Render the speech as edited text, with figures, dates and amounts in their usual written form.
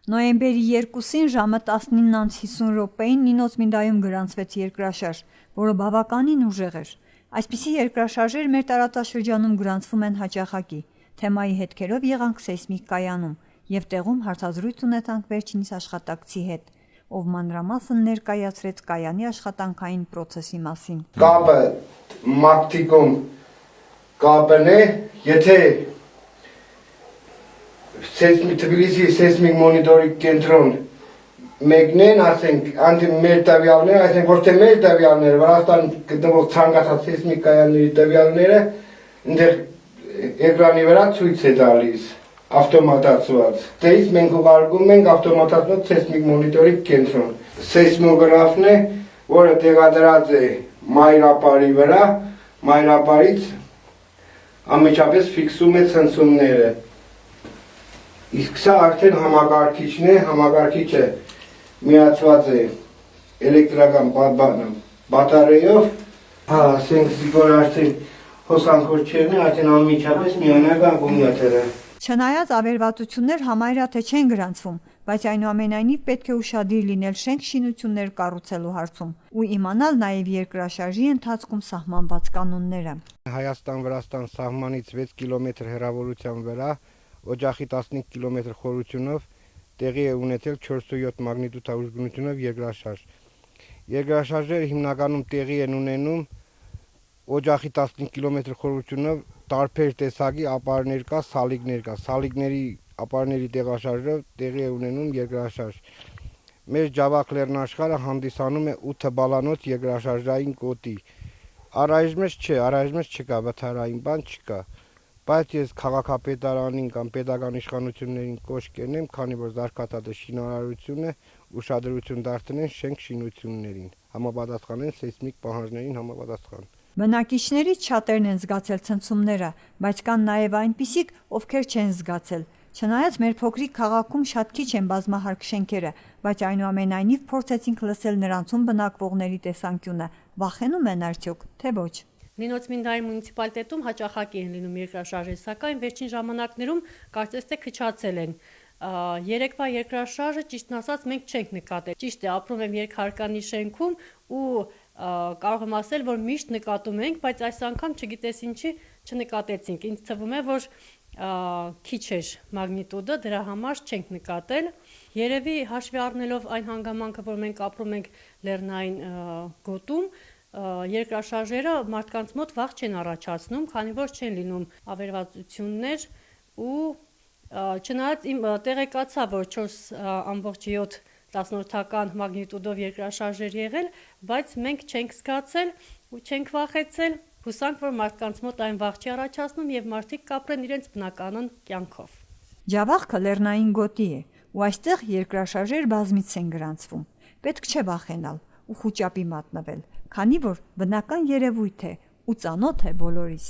Նոյեմբերի 2-ին ժամը 19:50 Նինոց Մինդայում գրանցվեց երկրաշարժ, որը բավականին ուժեղ էր։ Այսպիսի երկրաշարժեր մեր տարածաշրջանում գրանցվում են հաճախակի։ Թեմայի հետքերով եղանք սեյսմիկ կայանում եւ տեղում հարցազրույց ունեցանք վերջինիս աշխատակցի հետ, ով մանրամասն ներկայացրեց կայանի աշխատանքային պրոցեսի մասին։ Կապը մակտիկում կապն է, եթե Թբիլիսի սեյսմիկ մոնիտորինգ կենտրոն մեկնեն, ասենք, մեր տվյալները, այսինքն ոչ թե մեր տվյալները, Վրաստան գտնվող ցանկացած սեյսմիկ կայանների տվյալները այնտեղ էկրանի վրա ցույց է տալիս ավտոմատացված։ Դից մենք ուղարկում ենք ավտոմատացված սեյսմիկ մոնիտորինգ կենտրոն։ Սեյսմոգրաֆն է, որը տեղադրած է մայրապարի վրա, մայրապարից անմիջապես ֆիքսում է ցնցումները։ Իսկ սա արդեն համակարգիչն է, համակարգիչը միացված է էլեկտրական բատարեյով, ասենք զիգոր արդեն հոսանքորչերն է, արդեն անմիջապես միանակ ակումուլյատորը։ Չնայած ավերվածություններ համարյա թե չեն գրանցվում, բայց այնուամենայնիվ պետք է ուշադիր լինել շենք շինություններ կառուցելու հարցում ու իմանալ նաև երկրաշարժի ընթացքում սահմանված կանոնները։ Հայաստան-Վրաստան սահմանից 6 կիլոմետր հեռավորության վրա օջախի 15 կիլոմետր խորությունով տեղի է ունեցել 4.7 մագնիտուդ ուժգնությունով երկրաշարժ։ Երկրաշարժերը հիմնականում տեղի են ունենում օջախի 15 կիլոմետր խորությունով տարբեր տեսակի ապարներ կա, սալիկներ կա։ Սալիկների ապարների տեղաշարժով տեղի է ունենում երկրաշարժ։ Մեր Ջավախ լեռնաշխարհը հանդիսանում է 8 բալանոց երկրաշարժային գոտի։ Առայժմ չկա վթարային բան չկա։ Բայց ես քաղաքապետարանին կամ պետական իշխանություններին կոչ կենեմ, քանի որ զարգացած է շինարարությունը, ուշադրություն դարձնեն շենք շինություններին, համապատասխանեն սեյսմիկ պահանջներին համապատասխան։ Բնակիչներից շատերն են զգացել ցնցումները, բայց կան նաև այնպիսիք, ովքեր չեն զգացել։ Չնայած մեր փոքրիկ քաղաքում շատ քիչ են բազմահարկ շենքերը, բայց այնուամենայնիվ փորձեցինք լսել նրանցում բնակվողների տեսանկյունը, վախենում են արդյոք, թե ոչ։ Նինոց Մինդայի մունիցիպալիտետում հաճախակի են լինում երկրաշարժեր, սակայն վերջին ժամանակներում կարծես թե քչացել են։ Երեկվա երկրաշարժը ճիշտն ասած մենք չենք նկատել։ Ճիշտ է, ապրում եմ երկհարկանի շենքում ու կարող եմ ասել, որ միշտ նկատում ենք, բայց այս անգամ չգիտես ինչի չնկատեցինք։ Ինձ թվում է, որ քիչ էր մագնիտուդը, դրա համար չենք նկատել։ Երևի հաշվի առնելով այն հանգամանքը, որ մենք ապրում ենք լեռնային գոտում, երկրաշարժերը մարդկանց մոտ վախ չեն առաջացնում, քանի որ չեն լինում ավերվածություններ ու չնայած իմ տեղեկացա, որ 4.7 մագնիտուդով երկրաշարժեր եղել, բայց մենք չենք զգացել ու չենք վախեցել, հուսանք, որ մարդկանց մոտ այն վախ չի առաջացնում եւ մարդիկ կապրեն իրենց բնականon կյանքով։ Ջավախքը լեռնային գոտի է ու այստեղ երկրաշարժեր բազմից են գրանցվում։ Պետք չէ վախենալ ու խուճապի մատնվել, քանի որ բնական երևույթ է ու ծանոթ է բոլորիս։